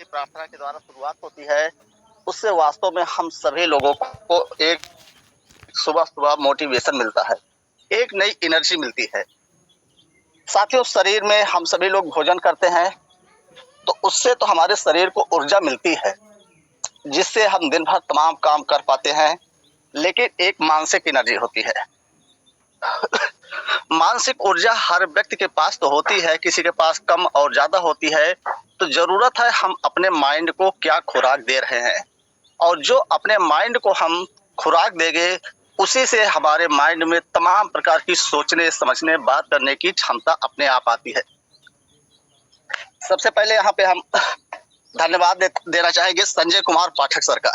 प्रार्थना के द्वारा शुरुआत होती है, उससे वास्तव में हम सभी लोगों को एक सुबह-सुबह मोटिवेशन मिलता है, एक नई एनर्जी मिलती है। साथियों, शरीर में हम सभी लोग भोजन करते हैं, तो उससे तो हमारे शरीर को ऊर्जा मिलती है, जिससे हम दिन भर तमाम काम कर पाते हैं, लेकिन एक मानसिक एनर्जी होती है। मानसिक ऊर्जा हर व्यक्ति के पास तो होती है, किसी के पास कम और ज़्यादा होती है, तो ज़रूरत है हम अपने माइंड को क्या खुराक दे रहे हैं, और जो अपने माइंड को हम खुराक देंगे, उसी से हमारे माइंड में तमाम प्रकार की सोचने, समझने, बात करने की क्षमता अपने आप आती है। सबसे पहले यहाँ पे हम धन्यवाद देना चाहेंगे संजय कुमार पाठक सर का,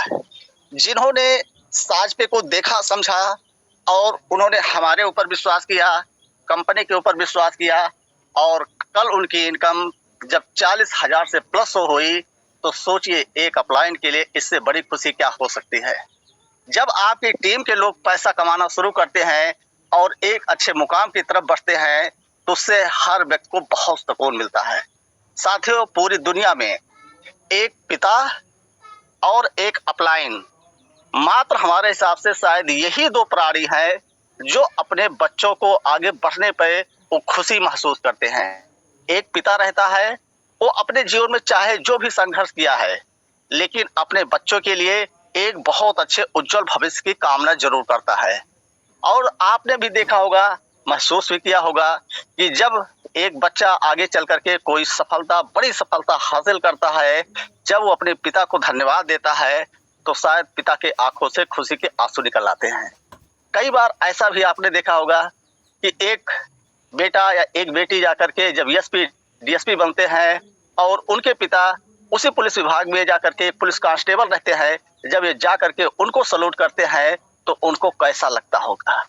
जिन्होंने साज पे को देखा, समझा और उन्होंने हमारे ऊपर विश्वास किया, कंपनी के ऊपर विश्वास किया, और कल उनकी इनकम जब 40,000 से प्लस हुई, तो सोचिए एक अपलाइन के लिए इससे बड़ी खुशी क्या हो सकती है। जब आपकी टीम के लोग पैसा कमाना शुरू करते हैं और एक अच्छे मुकाम की तरफ बढ़ते हैं, तो उससे हर व्यक्ति को बहुत सुकून मिलता है। साथियों, पूरी दुनिया में एक पिता और एक अपलाइन, मात्र हमारे हिसाब से शायद यही दो प्राणी हैं जो अपने बच्चों को आगे बढ़ने पे वो खुशी महसूस करते हैं। एक पिता रहता है, वो अपने जीवन में चाहे जो भी संघर्ष किया है, लेकिन अपने बच्चों के लिए एक बहुत अच्छे उज्जवल भविष्य की कामना जरूर करता है। और आपने भी देखा होगा, महसूस भी किया होगा कि जब एक बच्चा आगे चल करके कोई सफलता, बड़ी सफलता हासिल करता है, जब वो अपने पिता को धन्यवाद देता है, तो शायद पिता के आंखों से खुशी के आंसू निकल आते हैं। कई बार ऐसा भी आपने देखा होगा कि एक बेटा या एक बेटी जाकर के जब एसपी डीएसपी बनते हैं और उनके पिता उसी पुलिस विभाग में जाकर के पुलिस कांस्टेबल रहते हैं, जब ये जा करके उनको सलूट करते हैं, तो उनको कैसा लगता होगा।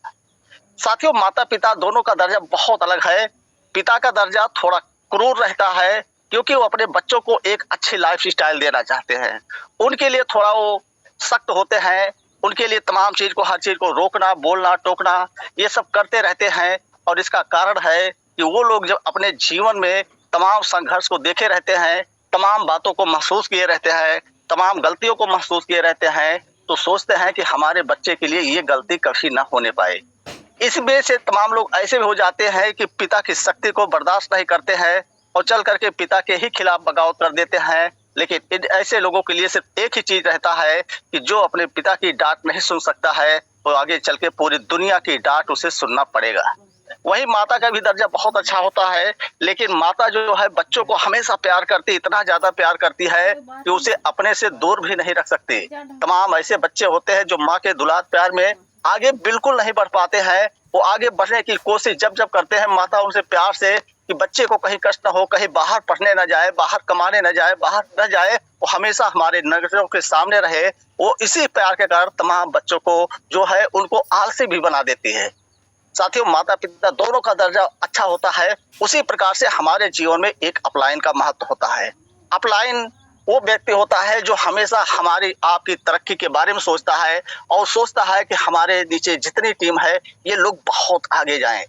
साथियों, माता पिता दोनों का दर्जा बहुत अलग है। पिता का दर्जा थोड़ा क्रूर रहता है, क्योंकि वो अपने बच्चों को एक अच्छी लाइफ स्टाइल देना चाहते हैं। उनके लिए थोड़ा वो सख्त होते हैं, उनके लिए तमाम चीज को, हर चीज को रोकना, बोलना, टोकना, ये सब करते रहते हैं। और इसका कारण है कि वो लोग जब अपने जीवन में तमाम संघर्ष को देखे रहते हैं, तमाम बातों को महसूस किए रहते हैं, तमाम गलतियों को महसूस किए रहते हैं, तो सोचते हैं कि हमारे बच्चे के लिए ये गलती कभी ना होने पाए। इस वजह से तमाम लोग ऐसे भी हो जाते हैं कि पिता की शक्ति को बर्दाश्त नहीं करते हैं और चल करके पिता के ही खिलाफ बगावत कर देते हैं। लेकिन ऐसे लोगों के लिए सिर्फ एक ही चीज रहता है कि जो अपने पिता की डांट नहीं सुन सकता है, तो आगे चल के पूरी दुनिया की डांट उसे सुनना पड़ेगा। वही माता का भी दर्जा बहुत अच्छा होता है, लेकिन माता जो है बच्चों को हमेशा प्यार करती, इतना ज्यादा प्यार करती है कि उसे अपने से दूर भी नहीं रख सकती। तमाम ऐसे बच्चे होते हैं जो माँ के दुलार प्यार में आगे बिल्कुल नहीं बढ़ पाते हैं। वो आगे बढ़ने की कोशिश जब जब करते हैं, माता उनसे प्यार से कि बच्चे को कहीं कष्ट न हो, कहीं बाहर पढ़ने न जाए, बाहर कमाने न जाए, बाहर न जाए, वो हमेशा हमारे नजरों के सामने रहे। वो इसी प्यार के कारण तमाम बच्चों को जो है उनको आलसी भी बना देती है। साथियों, माता पिता दोनों का दर्जा अच्छा होता है, उसी प्रकार से हमारे जीवन में एक अपलाइन का महत्व होता है। अपलाइन वो व्यक्ति होता है जो हमेशा हमारी आपकी तरक्की के बारे में सोचता है और सोचता है कि हमारे नीचे जितनी टीम है ये लोग बहुत आगे जाएं।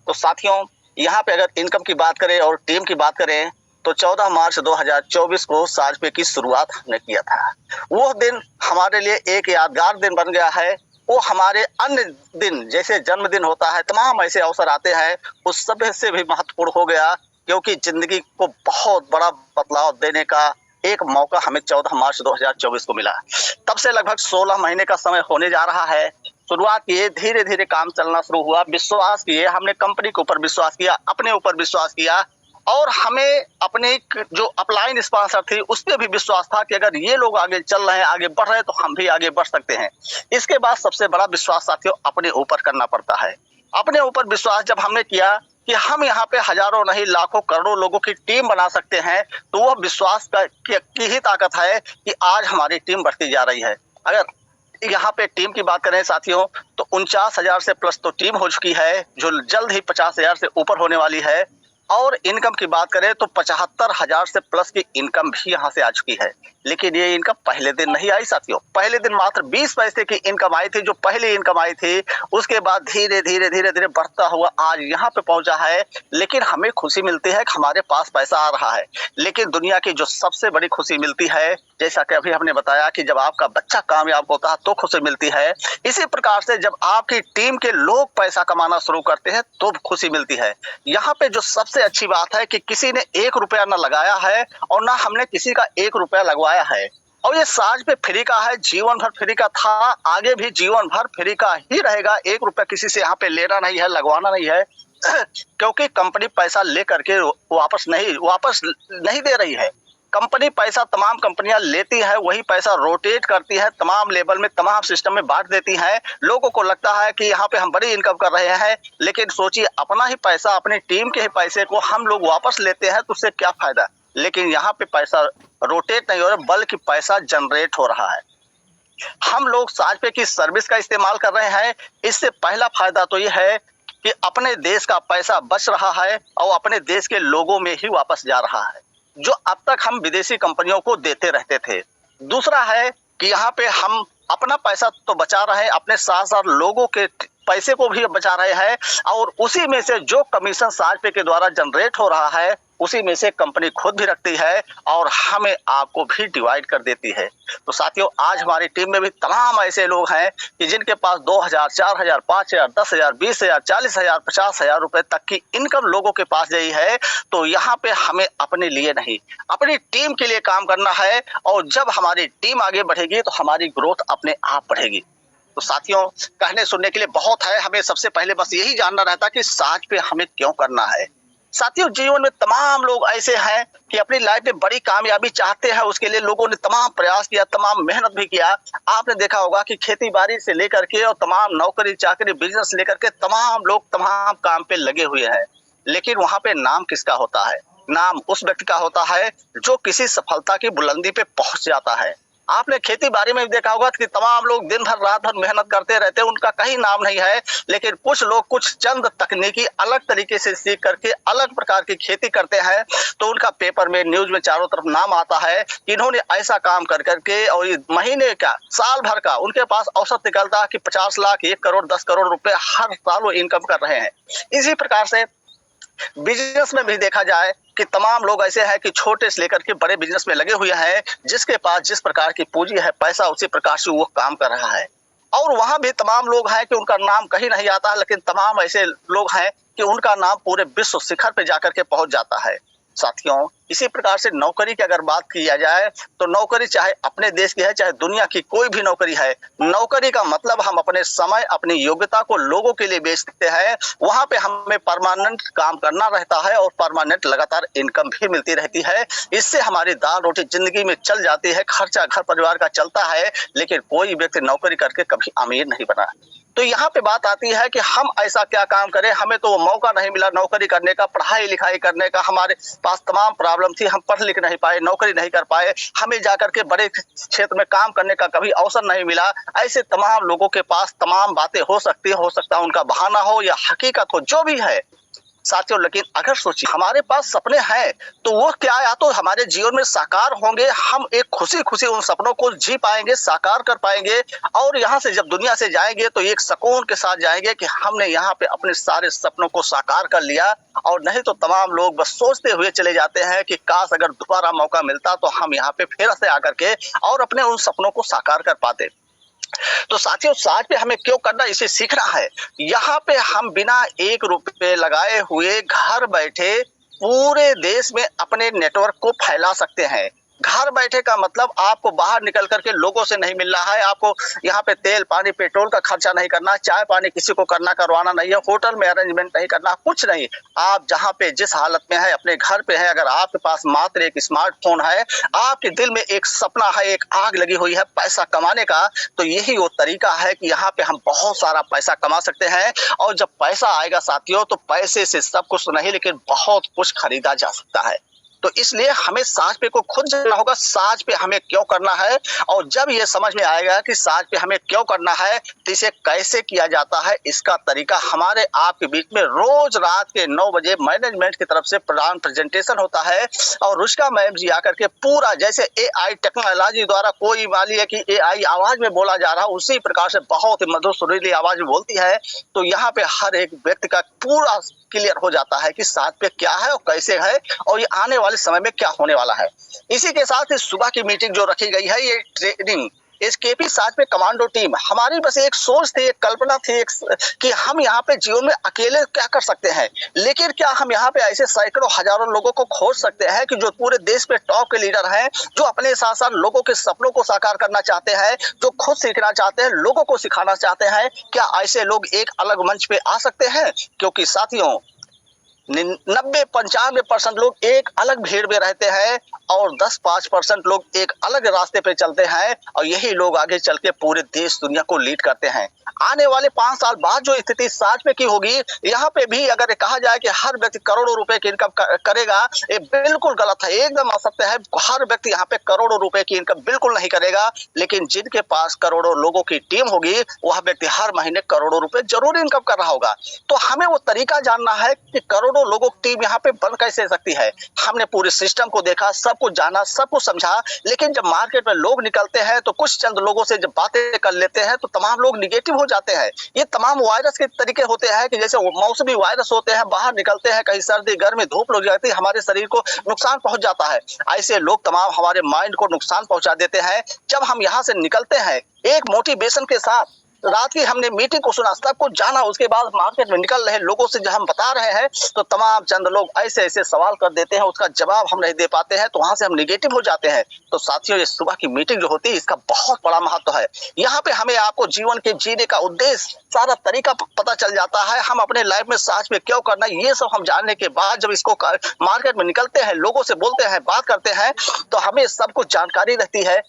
तो साथियों, यहाँ पे अगर इनकम की बात करें और टीम की बात करें, तो 14 मार्च 2024 को साजपे की शुरुआत हमने किया था। वो दिन हमारे लिए एक यादगार दिन बन गया है। वो हमारे अन्य दिन जैसे जन्मदिन होता है, तमाम ऐसे अवसर आते हैं, उस सब से भी महत्वपूर्ण हो गया, क्योंकि जिंदगी को बहुत बड़ा बदलाव देने का एक मौका हमें 14 मार्च 2024 को मिला। तब से लगभग 16 महीने का समय होने जा रहा है। शुरुआत किए, धीरे धीरे काम चलना शुरू हुआ, विश्वास किए, हमने कंपनी के ऊपर विश्वास किया, अपने ऊपर विश्वास किया, और हमें अपने जो अपलाइन स्पॉन्सर थी उस पर भी विश्वास था कि अगर ये लोग आगे चल रहे हैं, आगे बढ़ रहे हैं, तो हम भी आगे बढ़ सकते हैं। इसके बाद सबसे बड़ा विश्वास साथियों अपने ऊपर करना पड़ता है। अपने ऊपर विश्वास जब हमने किया कि हम यहाँ पे हजारों नहीं लाखों करोड़ों लोगों की टीम बना सकते हैं, तो वह विश्वास की ही ताकत है कि आज हमारी टीम बढ़ती जा रही है। अगर यहाँ पे टीम की बात करें साथियों, तो 49,000 से प्लस तो टीम हो चुकी है, जो जल्द ही 50,000 से ऊपर होने वाली है। और इनकम की बात करें तो 75,000 से प्लस की इनकम भी यहाँ से आ चुकी है। लेकिन ये इनकम पहले दिन नहीं आई साथियों, पहले दिन मात्र 20 पैसे की इनकम आई थी, जो पहली इनकम आई थी। उसके बाद धीरे धीरे धीरे धीरे बढ़ता हुआ आज यहाँ पे पहुंचा है। लेकिन हमें खुशी मिलती है कि हमारे पास पैसा आ रहा है। लेकिन दुनिया की जो सबसे बड़ी खुशी मिलती है, जैसा कि अभी हमने बताया कि जब आपका बच्चा कामयाब होता है तो खुशी मिलती है। इसी प्रकार से जब आपकी टीम के लोग पैसा कमाना शुरू करते हैं तो खुशी मिलती है। यहाँ पे जो सबसे अच्छी बात है कि किसी ने 1 रुपया ना लगाया है और ना हमने किसी का 1 रुपया लगवाया है। और ये साज पे फ्री का है, जीवन भर फ्री का था, आगे भी जीवन भर फ्री का ही रहेगा। 1 रुपया किसी से यहाँ पे लेना नहीं है, लगवाना नहीं है क्योंकि कंपनी पैसा लेकर के वापस नहीं दे रही है। कंपनी पैसा तमाम कंपनियां लेती है, वही पैसा रोटेट करती है, तमाम लेवल में तमाम सिस्टम में बांट देती है। लोगों को लगता है कि यहाँ पे हम बड़ी इनकम कर रहे हैं, लेकिन सोचिए अपना ही पैसा, अपनी टीम के ही पैसे को हम लोग वापस लेते हैं तो उससे क्या फायदा। लेकिन यहाँ पे पैसा रोटेट नहीं हो रहा बल्कि पैसा जनरेट हो रहा है। हम लोग साजपे की सर्विस का इस्तेमाल कर रहे हैं। इससे पहला फायदा तो ये है कि अपने देश का पैसा बच रहा है और अपने देश के लोगों में ही वापस जा रहा है, जो अब तक हम विदेशी कंपनियों को देते रहते थे। दूसरा है कि यहाँ पे हम अपना पैसा तो बचा रहे हैं, अपने साथ साथ लोगों के पैसे को भी बचा रहे हैं और उसी में से जो कमीशन साजपे के द्वारा जनरेट हो रहा है उसी में से कंपनी खुद भी रखती है और हमें आपको भी डिवाइड कर देती है। तो साथियों, आज हमारी टीम में भी तमाम ऐसे लोग हैं कि जिनके पास 2,000, 4,000, 5,000, 10,000, 20,000, 40,000, 50,000 रुपए तक की इनकम लोगों के पास गई है। तो यहाँ पे हमें अपने लिए नहीं, अपनी टीम के लिए काम करना है और जब हमारी टीम आगे बढ़ेगी तो हमारी ग्रोथ अपने आप बढ़ेगी। तो साथियों, कहने सुनने के लिए बहुत है, हमें सबसे पहले बस यही जानना रहता कि साज पे हमें क्यों करना है। साथियों, जीवन में तमाम लोग ऐसे हैं कि अपनी लाइफ में बड़ी कामयाबी चाहते हैं, उसके लिए लोगों ने तमाम प्रयास किया, तमाम मेहनत भी किया। आपने देखा होगा कि खेती बाड़ी से लेकर के और तमाम नौकरी चाकरी बिजनेस लेकर के तमाम लोग तमाम काम पे लगे हुए हैं। लेकिन वहां पे नाम किसका होता है? नाम उस व्यक्ति का होता है जो किसी सफलता की बुलंदी पे पहुंच जाता है। आपने खेती बाड़ी में भी देखा होगा कि तमाम लोग दिन भर रात भर मेहनत करते रहते हैं, उनका कहीं नाम नहीं है। लेकिन कुछ लोग कुछ चंद तकनीकी अलग तरीके से सीख करके अलग प्रकार की खेती करते हैं तो उनका पेपर में न्यूज में चारों तरफ नाम आता है कि इन्होंने ऐसा काम कर करके और महीने का साल भर का उनके पास औसत निकलता है कि 50 लाख 1 करोड़ 10 करोड़ रुपए हर साल वो इनकम कर रहे हैं। इसी प्रकार से बिजनेस में भी देखा जाए कि तमाम लोग ऐसे हैं कि छोटे से लेकर के बड़े बिजनेस में लगे हुए हैं, जिसके पास जिस प्रकार की पूंजी है, पैसा उसी प्रकार से वो काम कर रहा है। और वहां भी तमाम लोग हैं कि उनका नाम कहीं नहीं आता, लेकिन तमाम ऐसे लोग हैं कि उनका नाम पूरे विश्व शिखर पे जाकर के पहुंच जाता है। साथियों, इसी प्रकार से नौकरी की अगर बात किया जाए तो नौकरी चाहे अपने देश की है चाहे दुनिया की कोई भी नौकरी है, नौकरी का मतलब हम अपने समय अपनी योग्यता को लोगों के लिए बेचते हैं। वहां पे हमें परमानेंट काम करना रहता है और परमानेंट लगातार इनकम भी मिलती रहती है। इससे हमारी दाल रोटी जिंदगी में चल जाती है, खर्चा घर परिवार का चलता है। लेकिन कोई व्यक्ति नौकरी करके कभी अमीर नहीं बना। तो यहाँ पे बात आती है कि हम ऐसा क्या काम करें, हमें तो वो मौका नहीं मिला नौकरी करने का, पढ़ाई लिखाई करने का, हमारे पास तमाम प्रॉब्लम थी, हम पढ़ लिख नहीं पाए, नौकरी नहीं कर पाए, हमें जाकर के बड़े क्षेत्र में काम करने का कभी अवसर नहीं मिला। ऐसे तमाम लोगों के पास तमाम बातें हो सकती है, हो सकता है उनका बहाना हो या हकीकत हो, जो भी है साथियों। लेकिन अगर सोचिए हमारे पास सपने हैं तो वो क्या या तो हमारे जीवन में साकार होंगे, हम एक खुशी खुशी उन सपनों को जी पाएंगे, साकार कर पाएंगे और यहाँ से जब दुनिया से जाएंगे तो एक सुकून के साथ जाएंगे कि हमने यहाँ पे अपने सारे सपनों को साकार कर लिया। और नहीं तो तमाम लोग बस सोचते हुए चले जाते हैं कि काश अगर दोबारा मौका मिलता तो हम यहाँ पे फिर से आकर के और अपने उन सपनों को साकार कर पाते। तो साथियों, साज पे हमें क्यों करना, इसे सीखना है। यहाँ पे हम बिना 1 रुपए लगाए हुए घर बैठे पूरे देश में अपने नेटवर्क को फैला सकते हैं। घर बैठे का मतलब आपको बाहर निकल करके लोगों से नहीं मिल रहा है, आपको यहाँ पे तेल पानी पेट्रोल का खर्चा नहीं करना, चाय पानी किसी को करवाना नहीं है, होटल में अरेंजमेंट नहीं करना, कुछ नहीं। आप जहाँ पे जिस हालत में है अपने घर पे है, अगर आपके पास मात्र एक स्मार्टफोन है, आपके दिल में एक सपना है, एक आग लगी हुई है पैसा कमाने का, तो यही वो तरीका है कि यहाँ पे हम बहुत सारा पैसा कमा सकते हैं। और जब पैसा आएगा साथियों तो पैसे से सब कुछ नहीं लेकिन बहुत कुछ खरीदा जा सकता है। तो इसलिए हमें सांस पे को खुद जानना होगा, सांस पे हमें क्यों करना है। और जब ये समझ में आएगा कि सांस पे हमें क्यों करना है, तो इसे कैसे किया जाता है, इसका तरीका हमारे आपके बीच में रोज रात के 9 बजे मैनेजमेंट की तरफ से प्रेजेंटेशन होता है। और रुचिका मैम जी आकर के पूरा जैसे AI टेक्नोलॉजी द्वारा कोई मान लिया कि AI आवाज में बोला जा रहा है, उसी प्रकार से बहुत ही मधुर सुरीली आवाज में बोलती है। तो यहाँ पे हर एक व्यक्ति का पूरा क्लियर हो जाता है कि सांस पे क्या है और कैसे है और ये आने वाले समय में क्या होने वाला है। इसी के साथ ही सुबह की मीटिंग जो रखी गई है, ये ट्रेनिंग एसकेपी साथ में कमांडो टीम, हमारी बस एक सोच थी, एक कल्पना थी कि हम यहाँ पे जीवन में अकेले क्या कर सकते हैं, लेकिन क्या हम यहाँ पे ऐसे सैकड़ों हजारों लोगों को खोज सकते हैं कि जो पूरे देश पे टॉप के लीडर हैं, जो अपने साथ साथ लोगों के सपनों को साकार करना चाहते हैं, जो खुद सीखना चाहते हैं, लोगों को सिखाना चाहते हैं। क्या ऐसे लोग एक अलग मंच पे आ सकते हैं? क्योंकि साथियों 90-95% लोग एक अलग भीड़ में रहते हैं और 10-5% लोग एक अलग रास्ते पे चलते हैं, और यही लोग आगे चल के पूरे देश दुनिया को लीड करते हैं। आने वाले 5 साल बाद जो स्थिति साथ में की होगी, यहाँ पे भी अगर कहा जाए कि हर व्यक्ति करोड़ों रुपए की इनकम करेगा, ये बिल्कुल गलत है, एकदम असत्य है। हर व्यक्ति यहाँ पे करोड़ों रुपए की इनकम बिल्कुल नहीं करेगा, लेकिन जिनके पास करोड़ों लोगों की टीम होगी, वह व्यक्ति हर महीने करोड़ों रुपए जरूर इनकम कर रहा होगा। तो हमें वो तरीका जानना है कि करोड़ों लोगों की टीम यहाँ पे बन कैसे सकती है। हमने पूरे सिस्टम को देखा, सब कुछ जाना, सब कुछ समझा, लेकिन जब मार्केट में लोग निकलते हैं तो कुछ चंद लोगों से जब बातें कर लेते हैं तो तमाम लोग निगेटिव हो जाते हैं। ये तमाम वायरस के तरीके होते हैं कि जैसे मौसमी वायरस होते हैं, बाहर निकलते हैं, कहीं सर्दी गर्मी धूप लग जाती है, हमारे शरीर को नुकसान पहुंच जाता है। ऐसे लोग तमाम हमारे माइंड को नुकसान पहुंचा देते हैं। जब हम यहाँ से निकलते हैं एक मोटिवेशन के साथ, रात की हमने मीटिंग को सुना, सब कुछ जाना, उसके बाद मार्केट में निकल रहे लोगों से जब हम बता रहे हैं तो तमाम चंद लोग ऐसे ऐसे सवाल कर देते हैं, उसका जवाब हम नहीं दे पाते हैं, तो वहां से हम निगेटिव हो जाते हैं। तो साथियों, ये सुबह की मीटिंग जो होती है, इसका बहुत बड़ा महत्व है। यहाँ पे हमें आपको जीवन के जीने का उद्देश्य, सारा तरीका पता चल जाता है। हम अपने लाइफ में सांस में क्यों करना है, ये सब हम जानने के बाद जब इसको मार्केट में निकलते हैं, लोगों से बोलते हैं, बात करते हैं, तो हमें सब कुछ जानकारी रहती है।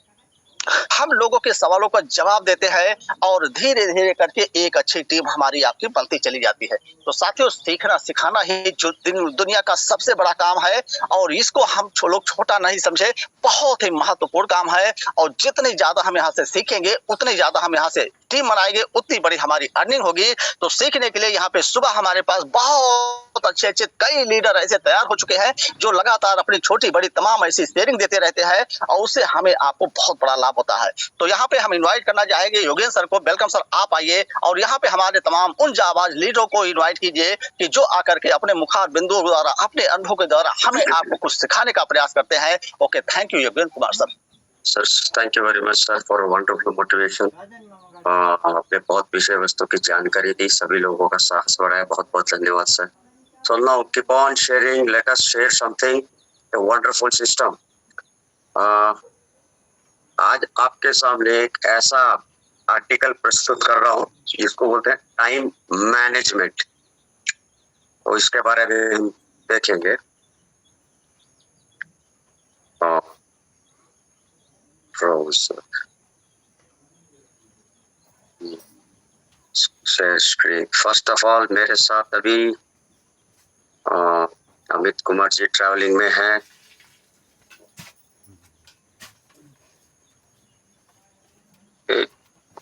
हम लोगों के सवालों का जवाब देते हैं और धीरे धीरे करके एक अच्छी टीम हमारी आपकी बनती चली जाती है। तो साथियों, सीखना सिखाना ही जो दुनिया का सबसे बड़ा काम है, और इसको हम लोग छोटा नहीं समझे, बहुत ही महत्वपूर्ण काम है। और जितनी ज्यादा हम यहाँ से सीखेंगे, उतनी ज्यादा हम यहाँ से टीम बनाएंगे, उतनी बड़ी हमारी अर्निंग होगी। तो सीखने के लिए यहाँ पे सुबह हमारे पास बहुत अच्छे अच्छे कई लीडर ऐसे तैयार हो चुके हैं, जो लगातार अपनी छोटी बड़ी तमाम ऐसी शेयरिंग देते रहते हैं, और उससे हमें आपको बहुत बड़ा लाभ होता है। तो यहाँ पे हम इनवाइट करना चाहेंगे योगेंद्र सर को। वेलकम सर, आप आइए और यहाँ पे हमारे तमाम उन जाबाज लीडरों को इनवाइट कीजिए कि जो आकर के अपने मुखार बिंदुओं द्वारा, अपने अनुभव के द्वारा हमें आपको कुछ सिखाने का प्रयास करते हैं। Okay, thank you Yogendra Kumar sir. Sir, thank you very much sir for wonderful motivation. आपने बहुत विषय वस्तु की जानकारी दी, सभी लोगों का साहस बढ़ाया, बहुत बहुत धन्यवाद sir. So now keep on sharing, let us share something, a wonderful system. आज आपके सामने एक ऐसा आर्टिकल प्रस्तुत कर रहा हूँ जिसको बोलते हैं टाइम मैनेजमेंट, तो इसके बारे में हम देखेंगे। स्क्रीन फर्स्ट ऑफ ऑल, मेरे साथ अभी अमित कुमार जी ट्रैवलिंग में है।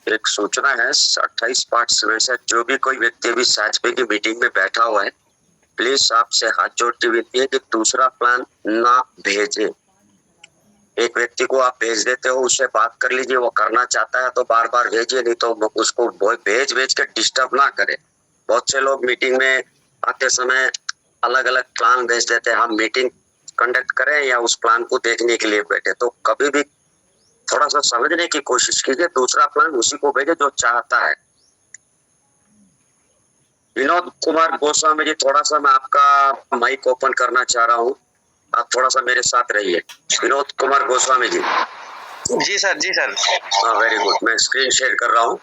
एक सूचना है 28 पार्ट से, जो भी कोई व्यक्ति अभी साजपे की मीटिंग में बैठा हुआ है, प्लीज आपसे हाथ जोड़ के विनती है कि दूसरा प्लान ना भेजे। एक व्यक्ति को आप भेज देते हो, उससे बात कर लीजिए, वो करना चाहता है तो बार बार भेजिए, नहीं तो उसको भेज के डिस्टर्ब ना करे। बहुत से लोग मीटिंग में आते समय अलग अलग प्लान भेज देते हैं, हम मीटिंग कंडक्ट करें या उस प्लान को देखने के लिए बैठे। तो कभी भी थोड़ा सा समझने की कोशिश कीजिए, दूसरा प्लान उसी को भेजे जो चाहता है। विनोद कुमार गोस्वामी जी, थोड़ा सा मैं आपका माइक ओपन करना चाह रहा हूँ, आप थोड़ा सा मेरे साथ रहिए। विनोद कुमार गोस्वामी जी। जी सर, जी सर। हाँ, वेरी गुड। मैं स्क्रीन शेयर कर रहा हूँ।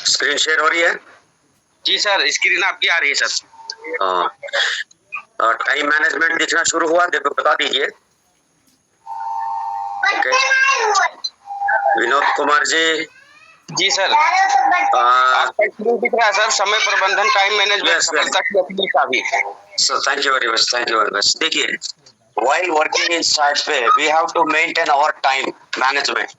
स्क्रीन शेयर हो रही है? जी सर, स्क्रीन आपकी आ रही है सर। टाइम मैनेजमेंट दिखना शुरू हुआ, देखो बता दीजिए। ओके, विनोद कुमार जी। जी सर, आपका स्क्रीन दिख रहा है सर, समय प्रबंधन, टाइम मैनेजमेंट, सफलता की असली चाबी। So thank you very much. Thank you very much. देखिए, while working in Saatve, we have to maintain our time management.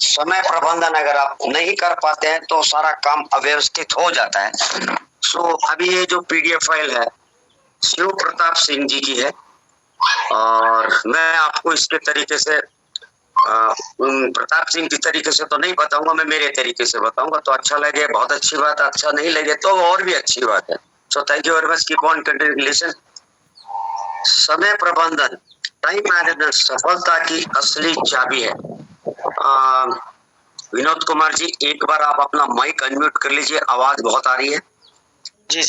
समय प्रबंधन अगर आप नहीं कर पाते हैं तो सारा काम अव्यवस्थित हो जाता है। अभी ये जो PDF फाइल है शिव प्रताप सिंह जी की है और मैं आपको इसके तरीके से प्रताप सिंह की तरीके से तो नहीं बताऊंगा, मैं मेरे तरीके से बताऊंगा, तो अच्छा लगे बहुत अच्छी बात, अच्छा नहीं लगे तो और भी अच्छी बात है। So thank you very much, keep on continuation. समय प्रबंधन, टाइम मैनेजमेंट सफलता की असली चाबी है। विनोद कुमार जी, एक बार आप अपना माइक अनम्यूट कर लीजिए, आवाज बहुत आ रही है। जी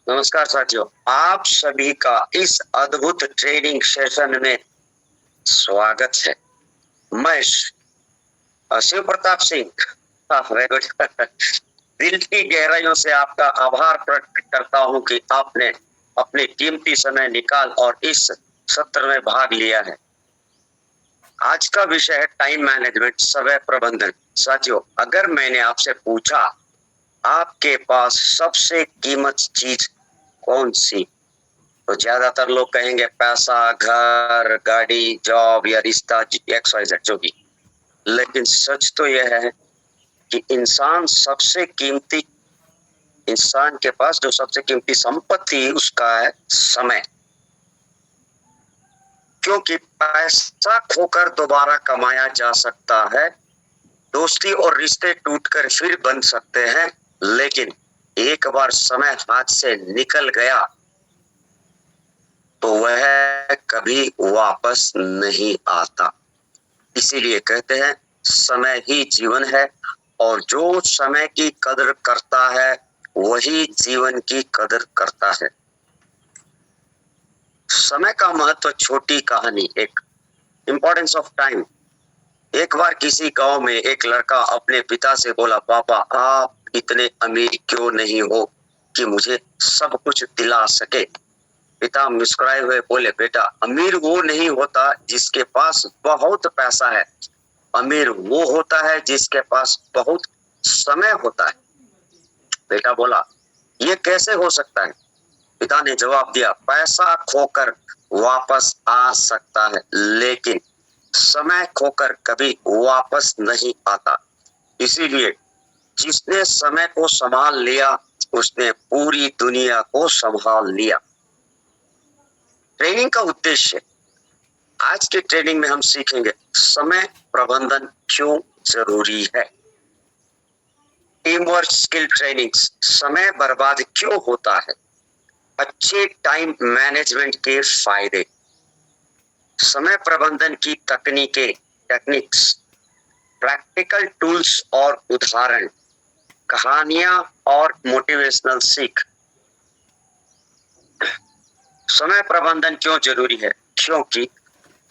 नमस्कार साथियों, आप सभी का इस अद्भुत ट्रेनिंग सेशन में स्वागत है। मैं शिव प्रताप सिंह दिल की गहराइयों से आपका आभार प्रकट करता हूं कि आपने अपने कीमती समय निकाल और इस सत्र में भाग लिया है। आज का विषय है टाइम मैनेजमेंट, समय प्रबंधन। साथियों, अगर मैंने आपसे पूछा आपके पास सबसे कीमती चीज कौन सी, तो ज्यादातर लोग कहेंगे पैसा, घर, गाड़ी, जॉब या रिश्ता, XYZ जो भी। लेकिन सच तो यह है कि इंसान के पास जो सबसे कीमती संपत्ति उसका है समय। क्योंकि पैसा खोकर दोबारा कमाया जा सकता है, दोस्ती और रिश्ते टूटकर फिर बन सकते हैं, लेकिन एक बार समय हाथ से निकल गया तो वह कभी वापस नहीं आता। इसीलिए कहते हैं समय ही जीवन है और जो समय की कदर करता है वही जीवन की कदर करता है। समय का महत्व, छोटी कहानी, एक इंपॉर्टेंस ऑफ टाइम। एक बार किसी गांव में एक लड़का अपने पिता से बोला, पापा आप इतने अमीर क्यों नहीं हो कि मुझे सब कुछ दिला सके। पिता मुस्कुराए हुए बोले, बेटा अमीर वो नहीं होता जिसके पास बहुत पैसा है, अमीर वो होता है जिसके पास बहुत समय होता है। बेटा बोला, ये कैसे हो सकता है? पिता ने जवाब दिया, पैसा खोकर वापस आ सकता है लेकिन समय खोकर कभी वापस नहीं आता। इसीलिए जिसने समय को संभाल लिया उसने पूरी दुनिया को संभाल लिया। ट्रेनिंग का उद्देश्य, आज के ट्रेनिंग में हम सीखेंगे समय प्रबंधन क्यों जरूरी है। टीम वर्क स्किल ट्रेनिंग, समय बर्बाद क्यों होता है, अच्छे टाइम मैनेजमेंट के फायदे, समय प्रबंधन की टेक्निक्स, प्रैक्टिकल टूल्स और उदाहरण, कहानियां और मोटिवेशनल सीख। समय प्रबंधन क्यों जरूरी है? क्योंकि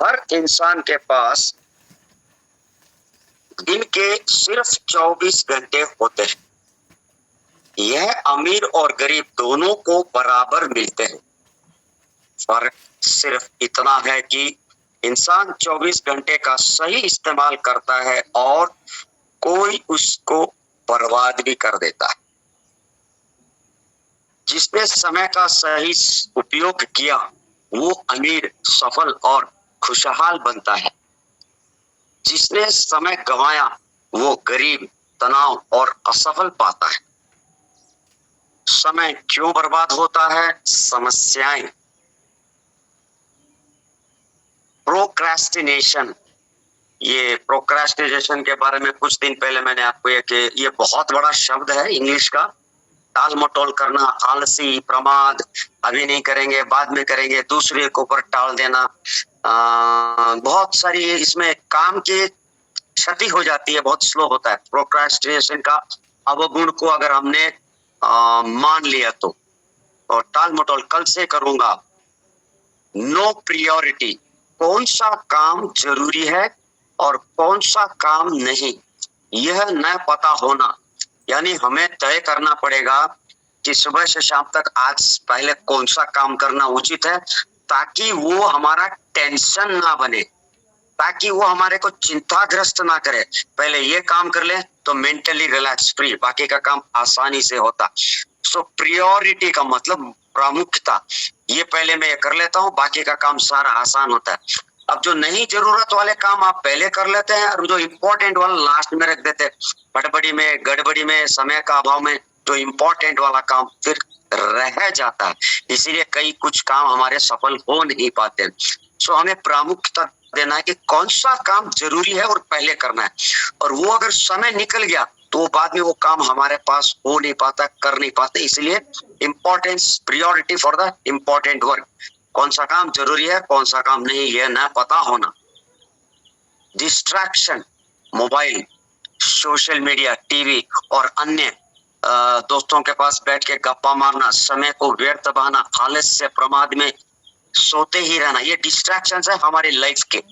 हर इंसान के पास दिन के सिर्फ 24 घंटे होते हैं। यह अमीर और गरीब दोनों को बराबर मिलते हैं। फर्क सिर्फ इतना है कि इंसान 24 घंटे का सही इस्तेमाल करता है और कोई उसको बर्बाद भी कर देता है। जिसने समय का सही उपयोग किया वो अमीर, सफल और खुशहाल बनता है। जिसने समय गंवाया वो गरीब, तनाव और असफल पाता है। समय क्यों बर्बाद होता है? समस्याएं, प्रोक्रेस्टिनेशन। ये प्रोक्रेस्टिनेशन के बारे में कुछ दिन पहले मैंने आपको ये बहुत बड़ा शब्द है इंग्लिश का। टाल मटोल करना, आलसी, प्रमाद, अभी नहीं करेंगे, बाद में करेंगे, दूसरे के ऊपर टाल देना, बहुत सारी इसमें काम की क्षति हो जाती है, बहुत स्लो होता है। प्रोक्रेस्टिनेशन का अवगुण को अगर हमने मान लिया तो, और टाल मटोल, कल से करूंगा, नो प्रियोरिटी, कौन सा काम जरूरी है और कौन सा काम नहीं, यह न पता होना। यानी हमें तय करना पड़ेगा कि सुबह से शाम तक आज पहले कौन सा काम करना उचित है ताकि वो हमारा टेंशन ना बने। ताकि वो हमारे को चिंताग्रस्त ना करे। पहले ये काम कर ले तो मेंटली रिलैक्स फ्री, बाकी का काम आसानी से होता। सो प्रियोरिटी का मतलब प्रामुख्यता, ये पहले मैं ये कर लेता हूँ, बाकी का काम सारा आसान होता है। अब जो नहीं जरूरत वाले काम आप पहले कर लेते हैं और जो इम्पोर्टेंट वाला लास्ट में रख देते हैं। हड़बड़ी में, गड़बड़ी में, समय का अभाव में जो इम्पोर्टेंट वाला काम फिर रह जाता है, इसीलिए कई कुछ काम हमारे सफल हो नहीं पाते। सो हमें प्रामुख्यता देना है कि कौन सा काम जरूरी है और पहले करना है, और वो अगर समय निकल गया तो बाद में वो काम हमारे पास हो नहीं पाता, कर नहीं पाते। इसलिए importance, priority for the important work, कौन सा काम जरूरी है कौन सा काम नहीं, ये ना पता होना। Distraction, mobile, social media, TV और अन्य दोस्तों के पास बैठ के गप्पा मारना, समय को व्यर्थ बहाना, आलस्य, प्रमाद में सोते ही रहना, ये डिस्ट्रैक्शंस है हमारी लाइफ के।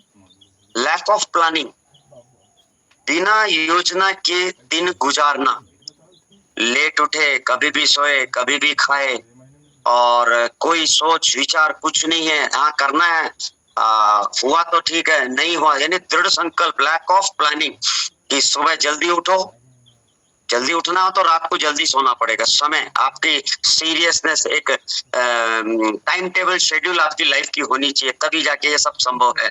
लैक ऑफ प्लानिंग, बिना योजना के दिन गुजारना, लेट उठे, कभी भी सोए, कभी भी खाए, और कोई सोच विचार कुछ नहीं है, हाँ करना है, हुआ तो ठीक है, नहीं हुआ, यानी दृढ़ संकल्प। लैक ऑफ प्लानिंग कि सुबह जल्दी उठो, जल्दी उठना हो तो रात को जल्दी सोना पड़ेगा। समय, आपकी सीरियसनेस, एक टाइम टेबल शेड्यूल आपकी लाइफ की होनी चाहिए, तभी जाके ये सब संभव है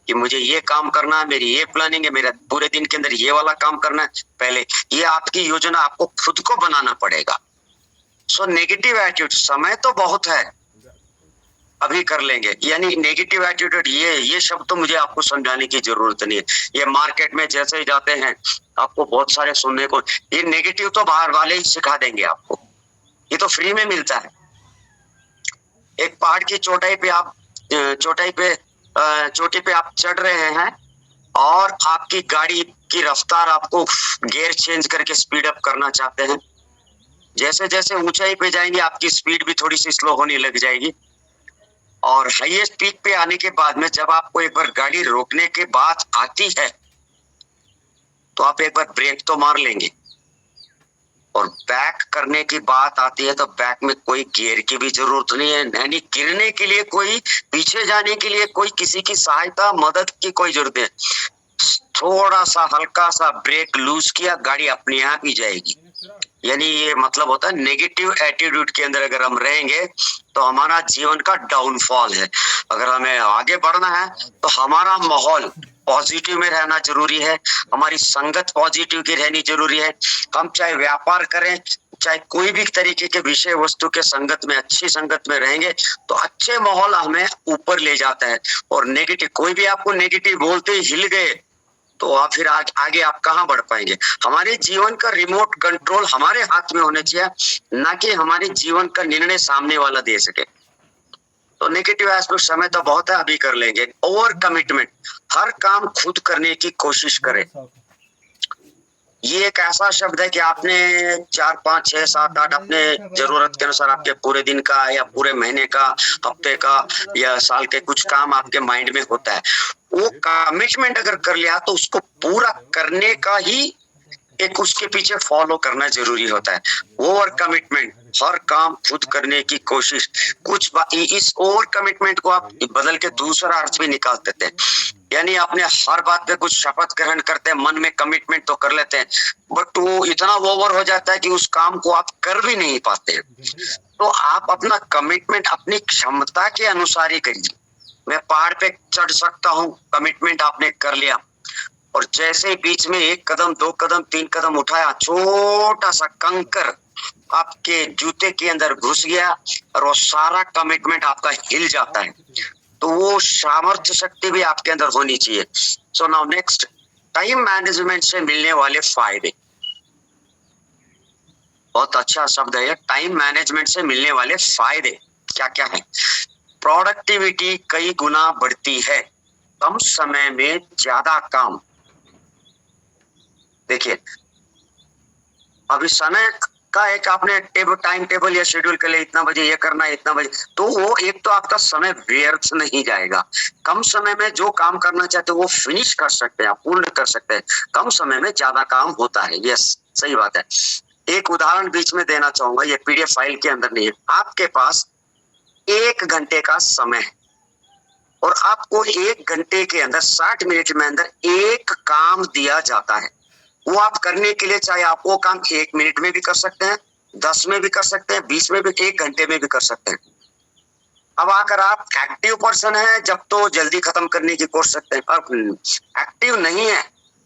कि मुझे ये काम करना है, मेरी ये प्लानिंग है, मेरा पूरे दिन के अंदर ये वाला काम करना है। पहले ये आपकी योजना आपको खुद को बनाना पड़ेगा। सो नेगेटिव एटीट्यूड, समय तो बहुत है, अभी कर लेंगे, यानी नेगेटिव एटीट्यूड, ये शब्द तो मुझे आपको समझाने की जरूरत नहीं है। ये मार्केट में जैसे ही जाते हैं आपको बहुत सारे सुनने को, ये नेगेटिव तो बाहर वाले ही सिखा देंगे आपको, ये तो फ्री में मिलता है। एक पहाड़ की चोटी पे आप चढ़ रहे हैं और आपकी गाड़ी की रफ्तार, आपको गियर चेंज करके स्पीड अप करना चाहते हैं। जैसे जैसे ऊंचाई पे जाएंगे आपकी स्पीड भी थोड़ी सी स्लो होने लग जाएगी, और हाईएस्ट पीक पे आने के बाद में जब आपको एक बार गाड़ी रोकने के बाद आती है तो आप एक बार ब्रेक तो मार लेंगे, और बैक करने की बात आती है तो बैक में कोई गियर की भी जरूरत नहीं है, यानी गिरने के लिए कोई, पीछे जाने के लिए कोई, किसी की सहायता मदद की कोई जरूरत है। थोड़ा सा हल्का सा ब्रेक लूज किया, गाड़ी अपने आप ही जाएगी। यानी ये मतलब होता है नेगेटिव एटीट्यूड के अंदर अगर हम रहेंगे तो हमारा जीवन का डाउनफॉल है। अगर हमें आगे बढ़ना है तो हमारा माहौल पॉजिटिव में रहना जरूरी है, हमारी संगत पॉजिटिव की रहनी जरूरी है। हम चाहे व्यापार करें, चाहे कोई भी तरीके के विषय वस्तु के संगत में, अच्छी संगत में रहेंगे तो अच्छे माहौल हमें ऊपर ले जाता है। और नेगेटिव, कोई भी आपको नेगेटिव बोलते ही हिल गए तो आप फिर आगे आप कहाँ बढ़ पाएंगे। हमारे जीवन का रिमोट कंट्रोल हमारे हाथ में होना चाहिए, ना कि हमारे जीवन का निर्णय सामने वाला दे सके। तो नेगेटिव एस्पेक्ट, समय तो बहुत है, अभी कर लेंगे। ओवर कमिटमेंट, हर काम खुद करने की कोशिश करें। ये एक ऐसा शब्द है कि आपने 4, 5, 6, 7, 8 अपने जरूरत के अनुसार आपके पूरे दिन का या पूरे महीने का, हफ्ते का या साल के कुछ काम आपके माइंड में होता है। वो कमिटमेंट अगर कर लिया तो उसको पूरा करने का ही एक उसके पीछे फॉलो करना जरूरी होता है। ओवर कमिटमेंट, हर काम खुद करने की कोशिश। कुछ इस ओवर कमिटमेंट को आप बदल के दूसरा अर्थ भी निकाल देते हैं, यानी अपने हर बात पे कुछ शपथ ग्रहण करते हैं, मन में कमिटमेंट तो कर लेते हैं, बट वो इतना ओवर हो जाता है कि उस काम को आप कर भी नहीं पाते। तो आप अपना कमिटमेंट अपनी क्षमता के अनुसार ही करिए। मैं पहाड़ पे चढ़ सकता हूँ, कमिटमेंट आपने कर लिया, और जैसे ही बीच में 1 कदम, 2 कदम, 3 कदम उठाया, छोटा सा कंकर आपके जूते के अंदर घुस गया और वो सारा कमिटमेंट आपका हिल जाता है। तो वो सामर्थ्य शक्ति भी आपके अंदर होनी चाहिए। So now next, time management से मिलने वाले फायदे। बहुत अच्छा शब्द है, टाइम मैनेजमेंट से मिलने वाले फायदे क्या क्या है। प्रोडक्टिविटी कई गुना बढ़ती है, कम समय में ज्यादा काम। देखिए, अभी समय का एक आपने टाइम टेबल या शेड्यूल कर लिया, इतना बजे ये करना है, इतना बजे, तो वो एक तो आपका समय व्यर्थ नहीं जाएगा। कम समय में जो काम करना चाहते हो वो फिनिश कर सकते हैं, आप पूर्ण कर सकते हैं। कम समय में ज्यादा काम होता है, यस सही बात है। एक उदाहरण बीच में देना चाहूंगा, ये पीडीएफ फाइल के अंदर नहीं है। आपके पास 1 घंटे का समय है और आपको 1 घंटे के अंदर 60 मिनट में अंदर एक काम दिया जाता है। वो आप करने के लिए चाहे आप वो काम 1 मिनट में भी कर सकते हैं, 10 में भी कर सकते हैं, 20 में भी, 1 घंटे में भी कर सकते हैं। अब अगर आप एक्टिव पर्सन है जब तो जल्दी खत्म करने की कोशिश करते हैं, और एक्टिव नहीं है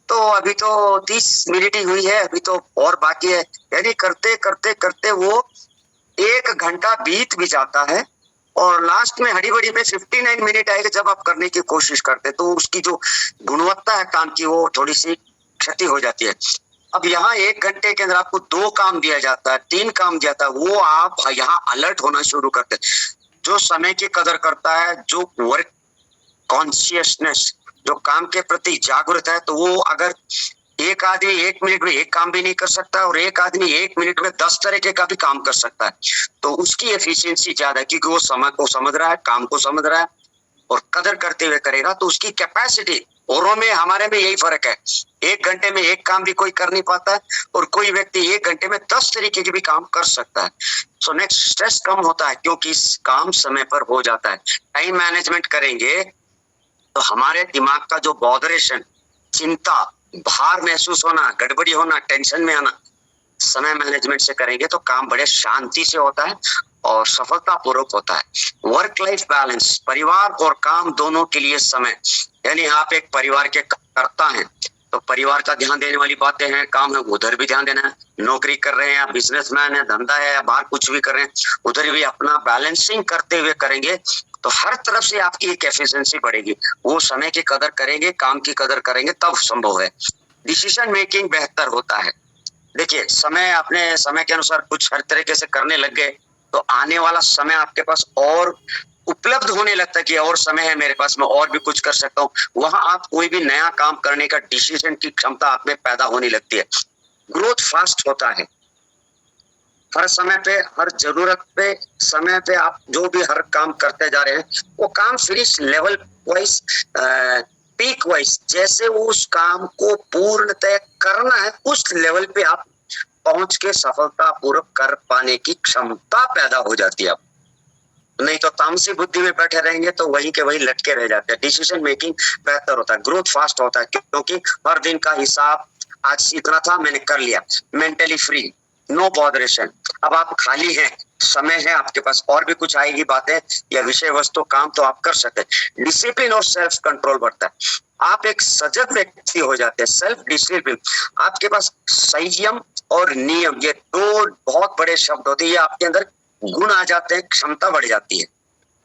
तो अभी तो 30 मिनट ही हुई है, अभी तो और बाकी है। यानी करते करते करते वो 1 घंटा बीत भी जाता है और लास्ट में हड़ी-बड़ी में 59 मिनट आएगा जब आप करने की कोशिश करते हैं, तो उसकी जो गुणवत्ता है काम की वो थोड़ी सी क्षति हो जाती है। अब यहाँ 1 घंटे के अंदर आपको 2 काम दिया जाता है, 3 काम दिया जाता है, वो आप यहाँ अलर्ट होना शुरू करते हैं। जो समय की कदर करता है, जो वर्क कॉन्शियसनेस, जो काम के प्रति जागरूक है, तो वो अगर एक आदमी 1 मिनट में एक काम भी नहीं कर सकता और एक आदमी 1 मिनट में 10 तरीके का भी काम कर सकता है, तो उसकी एफिशिएंसी ज्यादा है क्योंकि वो समय को समझ रहा है, काम को समझ रहा है और कदर करते हुए करेगा, तो उसकी कैपेसिटी औरों में हमारे में यही फर्क है। 1 घंटे में एक काम भी कोई कर नहीं पाता है और कोई व्यक्ति 1 घंटे में 10 तरीके के भी काम कर सकता है। सो नेक्स्ट स्ट्रेस कम होता है क्योंकि काम समय पर हो जाता है। टाइम मैनेजमेंट करेंगे तो हमारे दिमाग का जो बॉदरेशन, चिंता, भार महसूस होना, गड़बड़ी होना, टेंशन में आना, समय मैनेजमेंट से करेंगे तो काम बड़े शांति से होता है और सफलतापूर्वक होता है। वर्क लाइफ बैलेंस, परिवार और काम दोनों के लिए समय, यानी आप एक परिवार के कर्ता हैं तो परिवार का ध्यान देने वाली बातें हैं, काम है उधर भी ध्यान देना है। नौकरी कर रहे हैं या बिजनेसमैन है, धंधा है या बाहर कुछ भी कर रहे हैं, उधर भी अपना बैलेंसिंग करते हुए करेंगे तो हर तरफ से आपकी एक एफिशिएंसी बढ़ेगी। वो समय की कदर करेंगे, काम की कदर करेंगे तब संभव है। डिसीजन मेकिंग बेहतर होता है। देखिए, समय अपने समय के अनुसार कुछ हर तरीके से करने लग गए तो आने वाला समय आपके पास और उपलब्ध होने लगता है कि और समय है मेरे पास, मैं और भी कुछ कर सकता हूँ। वहां आप कोई भी नया काम करने का डिसीजन की क्षमता आप में पैदा होने लगती है। ग्रोथ फास्ट होता है। हर समय पे, हर जरूरत पे, समय पे आप जो भी हर काम करते जा रहे हैं वो काम finish level wise, peak wise, जैसे उस काम को पूर्णतः करना है उस लेवल पे आप पहुंच के सफलतापूर्वक कर पाने की क्षमता पैदा हो जाती है। नहीं तो तामसी बुद्धि में बैठे रहेंगे तो वहीं के वहीं लटके रह जाते हैं। डिसीजन मेकिंग बेहतर होता है, ग्रोथ फास्ट होता है क्योंकि हर दिन का हिसाब, आज इतना था मैंने कर लिया, मेंटली फ्री, नो बॉदरेशन। अब आप खाली हैं, समय है आपके पास, और भी कुछ आएगी बातें या विषय वस्तु काम तो आप कर सकते हैं। डिसिप्लिन और सेल्फ कंट्रोल बढ़ता है, आप एक सजग व्यक्ति हो जाते हैं। सेल्फ डिसिप्लिन, आपके पास संयम और नियम, ये 2 बहुत बड़े शब्द होते हैं, ये आपके अंदर गुण आ जाते हैं, क्षमता बढ़ जाती है।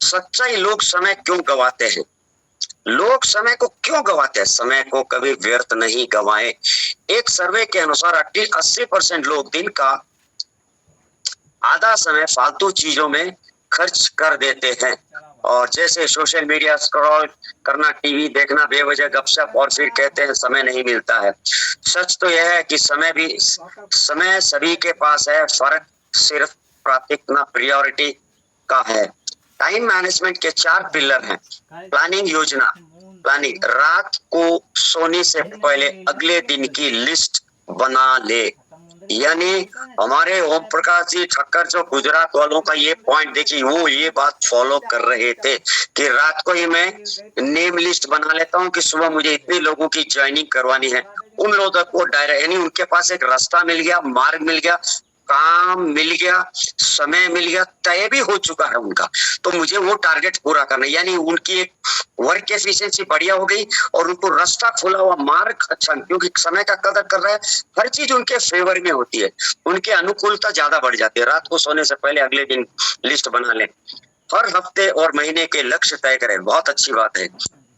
सच्चाई, लोग समय क्यों गवाते हैं? लोग समय को क्यों गवाते हैं? समय को कभी व्यर्थ नहीं गवाए। एक सर्वे के अनुसार 80% लोग दिन का आधा समय फालतू चीजों में खर्च कर देते हैं, और जैसे सोशल मीडिया स्क्रॉल करना, टीवी देखना, बेवजह गपशप, और फिर कहते हैं समय नहीं मिलता है। सच तो यह है कि समय सभी के पास है, फर्क सिर्फ प्राथमिकता, प्रायोरिटी का है। टाइम मैनेजमेंट के 4 पिलर हैं। प्लानिंग, योजना, प्लानिंग, रात को सोने से पहले अगले दिन की लिस्ट बना ले। यानी हमारे ओम प्रकाश जी ठक्कर जो गुजरात वालों का ये पॉइंट देखिए, वो ये बात फॉलो कर रहे थे कि रात को ही मैं नेम लिस्ट बना लेता हूँ कि सुबह मुझे इतने लोगों की ज्वाइनिंग करवानी है। उन लोगों को डायरेक्ट, यानी उनके पास एक रास्ता मिल गया, मार्ग मिल गया, काम मिल गया, समय मिल गया, तय भी हो चुका है उनका, तो मुझे वो टारगेट पूरा करना है। यानी उनकी एक वर्क एफिशिएंसी बढ़िया हो गई और उनको रास्ता खुला हुआ, मार्ग अच्छा, क्योंकि समय का कदर कर रहा है, हर चीज उनके फेवर में होती है, उनके अनुकूलता ज्यादा बढ़ जाती है। रात को सोने से पहले अगले दिन लिस्ट बना लें। हर हफ्ते और महीने के लक्ष्य तय करें, बहुत अच्छी बात है।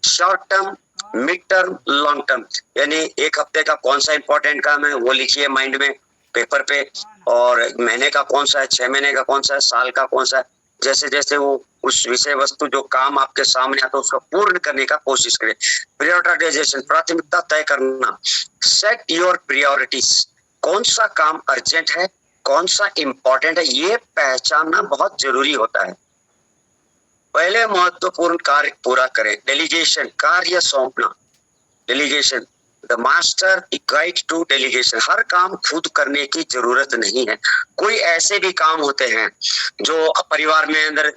Short term, mid term, long term, यानी एक हफ्ते का कौन सा इंपॉर्टेंट काम है वो लिखिए माइंड में, पेपर पे, और महीने का कौन सा है, 6 महीने का कौन सा है, साल का कौन सा है। जैसे जैसे वो उस विषय वस्तु जो काम आपके सामने आता है उसको पूर्ण करने का कोशिश करें। प्रायोरिटाइजेशन, प्राथमिकता तय करना। सेट योर प्रायोरिटीज, कौन सा काम अर्जेंट है, कौन सा इंपॉर्टेंट है, ये पहचानना बहुत जरूरी होता है। पहले महत्वपूर्ण कार्य पूरा करें। डेलीगेशन, कार्य सौंपना। Delegation, the master guide to delegation, हर काम खुद करने की जरूरत नहीं है। कोई ऐसे भी काम होते हैं जो परिवार में अंदर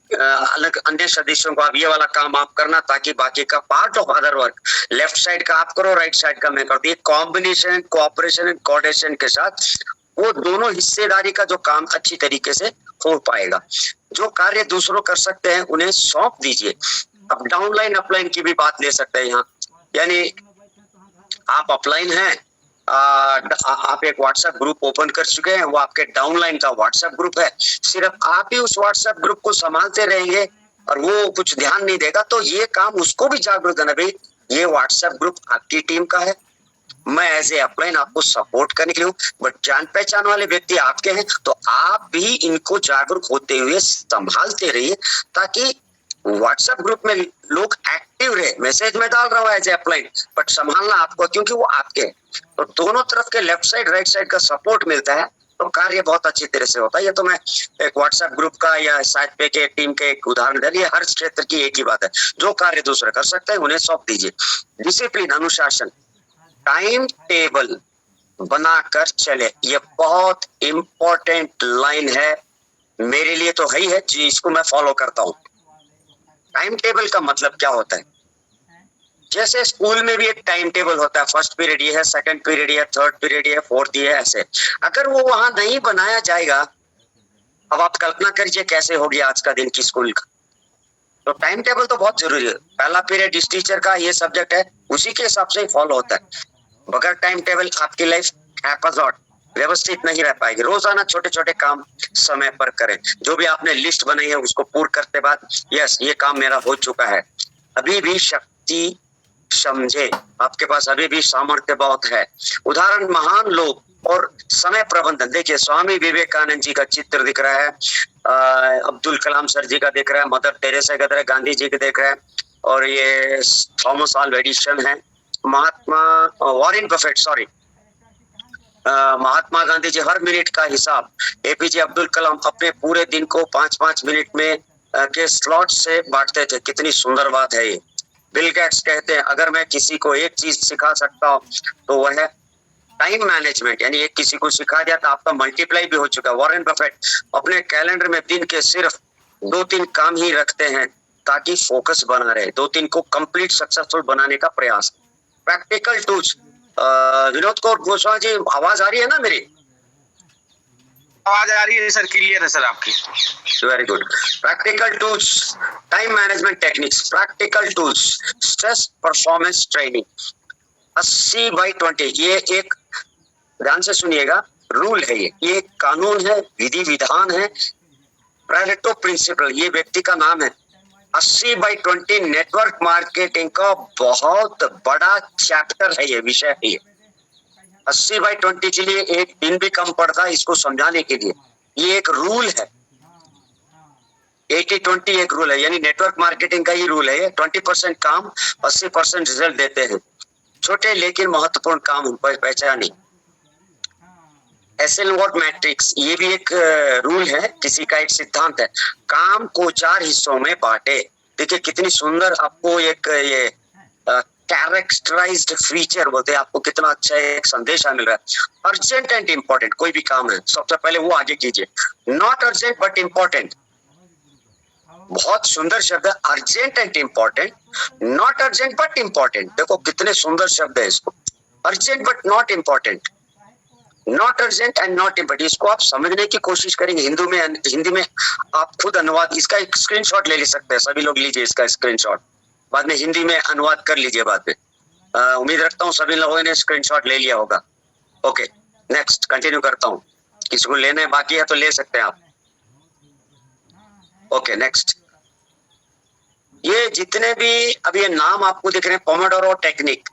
अलग अन्य सदस्यों को आप ये वाला काम आप करना, ताकि बाकी का part of other work left side का आप करो, राइट साइड का मैं करती। कॉम्बिनेशन, कोऑपरेशन एंड कोऑर्डिनेशन के साथ वो दोनों हिस्सेदारी का जो काम अच्छी तरीके से हो पाएगा। जो कार्य दूसरों कर सकते हैं उन्हें सौंप दीजिए। अब डाउनलाइन अपलाइन की भी बात ले सकते हैं यहाँ, यानी आप अपलाइन हैं, आप एक व्हाट्सएप ग्रुप ओपन कर चुके हैं, वो आपके डाउनलाइन का व्हाट्सएप ग्रुप है, सिर्फ आप ही उस व्हाट्सएप ग्रुप को संभालते रहेंगे और वो कुछ ध्यान नहीं देगा, तो ये काम उसको भी जागरूक करना, भाई ये व्हाट्सएप ग्रुप आपकी टीम का है, मैं एज ए अपलाइन आपको सपोर्ट करने के लिए हूँ, बट जान पहचान वाले व्यक्ति आपके हैं, तो आप भी इनको जागरूक होते हुए संभालते रहिए, ताकि व्हाट्सएप ग्रुप में लोग एक्टिव रहे। मैसेज में डाल रहा हूँ एज ए अपलाइन, बट संभालना आपको, क्योंकि वो आपके हैं। तो दोनों तरफ के लेफ्ट साइड राइट साइड का सपोर्ट मिलता है, तो कार्य बहुत अच्छी तरह से होता है। ये तो मैं एक व्हाट्सएप ग्रुप का या साइट पे के टीम के एक उदाहरण दे, ये हर क्षेत्र की एक ही बात है। जो कार्य दूसरे कर सकते हैं उन्हें सौंप दीजिए। डिसिप्लिन, अनुशासन, टाइम टेबल बनाकर चले, ये बहुत इंपॉर्टेंट लाइन है, मेरे लिए तो है ही है जी, इसको मैं फॉलो करता हूँ। टाइम टेबल का मतलब क्या होता है? जैसे स्कूल में भी एक टाइम टेबल होता है, फर्स्ट पीरियड ये है, सेकंड पीरियड ये है, थर्ड पीरियड ये है, फोर्थ ये है, ऐसे। अगर वो वहां नहीं बनाया जाएगा, अब आप कल्पना करिए कैसे होगी आज का दिन की स्कूल का। तो टाइम टेबल तो बहुत जरूरी है। पहला पीरियड इस टीचर का ये सब्जेक्ट है, उसी के हिसाब से ही फॉलो होता है। बगैर टाइम टेबल आपकी लाइफ हैपाजॉट, व्यवस्थित नहीं रह पाएगी। रोजाना छोटे छोटे काम समय पर करें। जो भी आपने लिस्ट बनाई है उसको पूर्ण करते बाद, यस ये काम मेरा हो चुका है, अभी भी शक्ति समझे, आपके पास अभी भी सामर्थ्य बहुत है। उदाहरण महान लोग और समय प्रबंधन, देखिए स्वामी विवेकानंद जी का चित्र दिख रहा है, अब्दुल कलाम सर जी का दिख रहा है, मदर टेरेसा का दिख रहा है, गांधी जी का दिख रहा है, और ये थॉमस अल्वा एडिसन है, महात्मा Warren Buffett, sorry Mahatma Gandhi ji हर मिनट का हिसाब, एपीजे अब्दुल कलाम अपने पूरे दिन को 5-5 मिनट में के स्लॉट से बांटते थे। कितनी सुंदर बात है ये। बिल गेट्स कहते हैं अगर मैं किसी को एक चीज सिखा सकता हूँ तो वह है टाइम मैनेजमेंट, यानी एक किसी को सिखा दिया तो आपका मल्टीप्लाई भी हो चुका है। वॉरेन बफेट अपने कैलेंडर में दिन के सिर्फ 2-3 काम ही रखते हैं ताकि फोकस बना रहे, 2-3 को कंप्लीट सक्सेसफुल बनाने का प्रयास। प्रैक्टिकल टूल्स, विनोद कौर गोस्वामी जी आवाज आ रही है ना मेरी? आवाज आ रही है सर, क्लियर है सर आपकी। Very good. Practical tools, time management techniques, practical tools, stress performance training. 80/20 ये एक, ध्यान से सुनिएगा, रूल है, ये एक कानून है, विधि विधान है, पैरेटो प्रिंसिपल, ये व्यक्ति का नाम है। 80/20 नेटवर्क मार्केटिंग का बहुत बड़ा चैप्टर है, ये विषय है ये। 80/20 के लिए एक दिन भी कम पड़ता है इसको समझाने के लिए। ये एक रूल है, 80/20 एक रूल है, यानी नेटवर्क मार्केटिंग का ही रूल है। 20% काम 80% रिजल्ट देते हैं। छोटे लेकिन महत्वपूर्ण काम पहचाने। एसेनवर्थ मैट्रिक्स, ये भी एक रूल है, किसी का एक सिद्धांत है। काम को 4 हिस्सों में बांटे। देखिए कितनी सुंदर आपको एक ये कैरेक्टराइज्ड फीचर बोलते हैं, आपको कितना अच्छा एक संदेश मिल रहा है। अर्जेंट एंड इंपॉर्टेंट, कोई भी काम है सबसे पहले वो आगे कीजिए। नॉट अर्जेंट बट इंपॉर्टेंट, बहुत सुंदर शब्द है, urgent and important, not urgent but important. देखो कितने सुंदर शब्द है इसको, urgent but not important, not urgent and not important. इसको आप समझने की कोशिश करेंगे। हिंदी में आप खुद अनुवाद, इसका एक स्क्रीनशॉट ले सकते हैं, सभी लोग लीजिए इसका स्क्रीनशॉट, बाद में हिंदी में अनुवाद कर लीजिए बाद में। उम्मीद रखता हूँ सभी लोगों ने स्क्रीनशॉट ले लिया होगा। ओके नेक्स्ट कंटिन्यू करता हूँ, किसी को लेने बाकी है तो ले सकते हैं आप। ओके नेक्स्ट, ये जितने भी अब ये नाम आपको दिख रहे हैं, पोमोडोरो टेक्निक,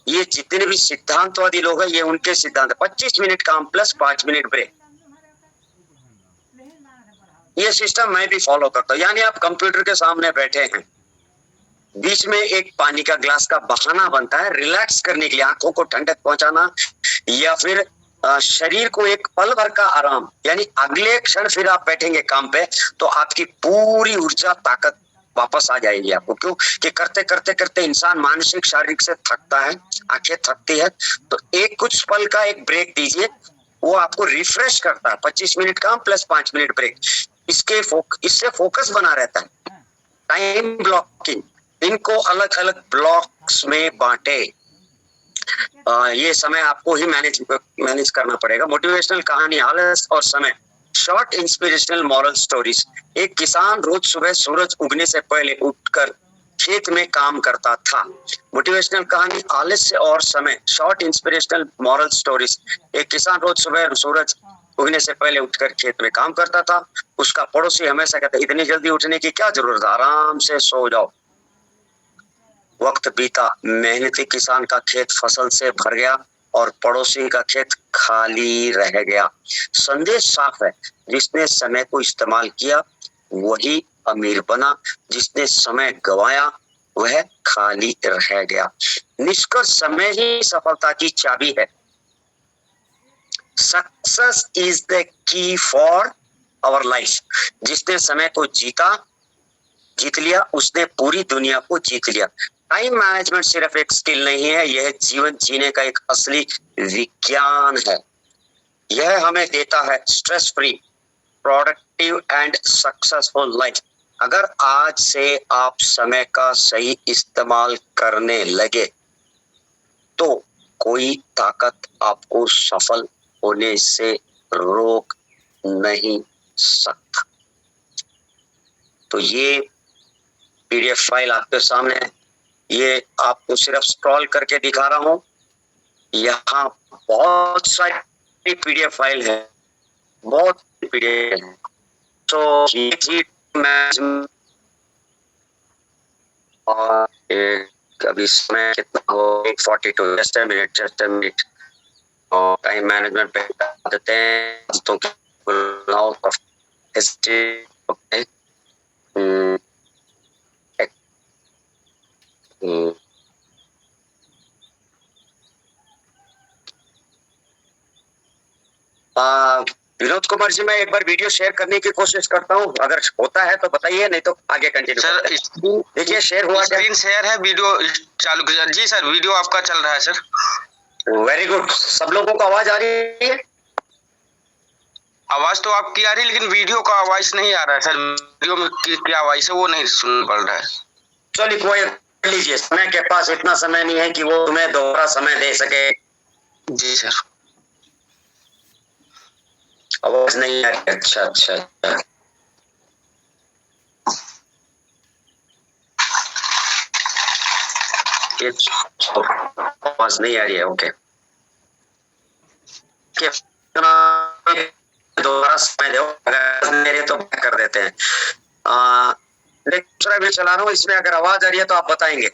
ये जितने भी सिद्धांतवादी लोग हैं ये उनके सिद्धांत। 25 मिनट काम प्लस 5 मिनट ब्रेक, ये सिस्टम मैं भी फॉलो करता हूँ। यानी आप कंप्यूटर के सामने बैठे हैं, बीच में एक पानी का ग्लास का बहाना बनता है रिलैक्स करने के लिए, आंखों को ठंडक पहुंचाना या फिर शरीर को एक पल भर का आराम, यानी अगले क्षण फिर आप बैठेंगे काम पे तो आपकी पूरी ऊर्जा ताकत वापस आ जाएगी आपको। क्यों कि करते करते करते इंसान मानसिक शारीरिक से थकता है, आंखें थकती है, तो एक कुछ पल का एक ब्रेक दीजिए, वो आपको रिफ्रेश करता है। 25 मिनट काम प्लस 5 मिनट ब्रेक। इससे फोकस बना रहता है। टाइम ब्लॉकिंग, इनको अलग अलग ब्लॉक्स में बांटे। ये समय आपको ही मैनेज करना पड़ेगा। मोटिवेशनल कहानी, आलस और समय, शॉर्ट इंस्पिरेशनल मॉरल स्टोरीज। एक किसान रोज सुबह सूरज उगने से पहले उठकर खेत में काम करता था। मोटिवेशनल कहानी, आलस्य और समय, शॉर्ट इंस्पिरेशनल मॉरल स्टोरीज। एक किसान रोज सुबह सूरज उगने से पहले उठकर खेत में काम करता था। उसका पड़ोसी हमेशा कहता, इतनी जल्दी उठने की क्या जरूरत, आराम से सो जाओ। वक्त बीता, मेहनती किसान का खेत फसल से भर गया और पड़ोसी का खेत खाली रह गया। संदेश साफ है, जिसने समय को इस्तेमाल किया वही अमीर बना, जिसने समय गवाया वह खाली रह गया। निष्कर्ष, समय ही सफलता की चाबी है। Success is the key for our life. जिसने समय को जीत लिया उसने पूरी दुनिया को जीत लिया। टाइम मैनेजमेंट सिर्फ एक स्किल नहीं है, यह जीवन जीने का एक असली विज्ञान है। यह हमें देता है stress free, productive and successful life. अगर आज से आप समय का सही इस्तेमाल करने लगे तो कोई ताकत आपको सफल होने से रोक नहीं सकता। तो ये पीडीएफ फाइल आपके सामने है, ये आपको सिर्फ स्क्रॉल करके दिखा रहा हूं। यहाँ बहुत सारी पीडीएफ फाइल है, बहुत पीडीएफ है। तो ये और अभी समय कितना हो, 8:42, जस्ट अ मिनट। और टाइम मैनेजमेंट पे देते हैं तो विनोद कुमार जी, मैं एक बार वीडियो शेयर करने की कोशिश करता हूँ, अगर होता है तो बताइए, नहीं तो आगे कंटिन्यू। सर देखिए शेयर हुआ, स्क्रीन शेयर है, वीडियो चालू किया जी सर, वीडियो आपका चल रहा है सर। Very good. सब लोगों को आवाज आ रही है? आवाज तो आपकी आ रही है, लेकिन वीडियो का आवाज नहीं आ रहा है सर। वीडियो में क्या आवाज है वो नहीं सुन पड़ रहा है। चलिए कोई कर लीजिए, समय के पास इतना समय नहीं है कि वो तुम्हें दोबारा समय दे सके। जी सर। आवाज नहीं आ रही? अच्छा अच्छा अच्छा, आवाज नहीं आ रही है, ओके। दोबारा समय दो, अगर मेरे तो कर देते हैं। दूसरा भी चला रहा हूँ, इसमें अगर आवाज आ रही है तो आप बताएंगे।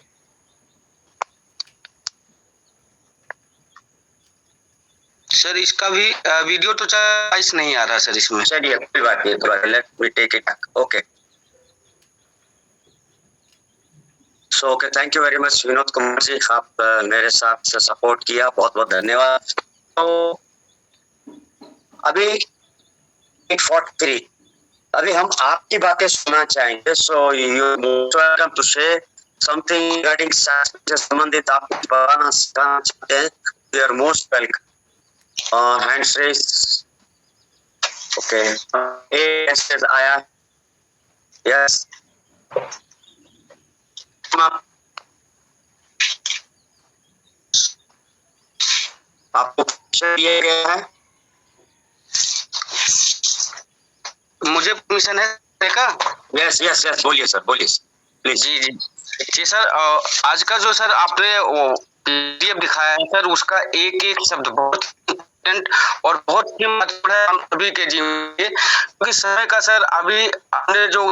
सर इसका भी वीडियो तो चॉइस नहीं आ रहा सर इसमें। चलिए कोई बात नहीं, थोड़ा let me take it, okay. So okay, thank you very much Vinod Kumar ji, आप मेरे साथ से सपोर्ट किया, बहुत बहुत धन्यवाद। तो अभी 8:43, अभी हम आपकी बातें सुनना चाहेंगे। So you welcome to share something regarding से संबंधित आप बताना सिखाना चाहते हैं, you are most welcome. Hands raise, okay. Message आया, यस। आपको दिया गया है? मुझे परमिशन है देखा? यस यस यस, बोलिए सर, बोलिए प्लीज। जी जी जी सर, आज का जो सर आपने वो पीडीएफ दिखाया है सर, उसका एक एक शब्द बहुत इम्पोर्टेंट और बहुत ही महत्वपूर्ण है हम सभी के जीवन में, क्योंकि समय का सर अभी आपने जो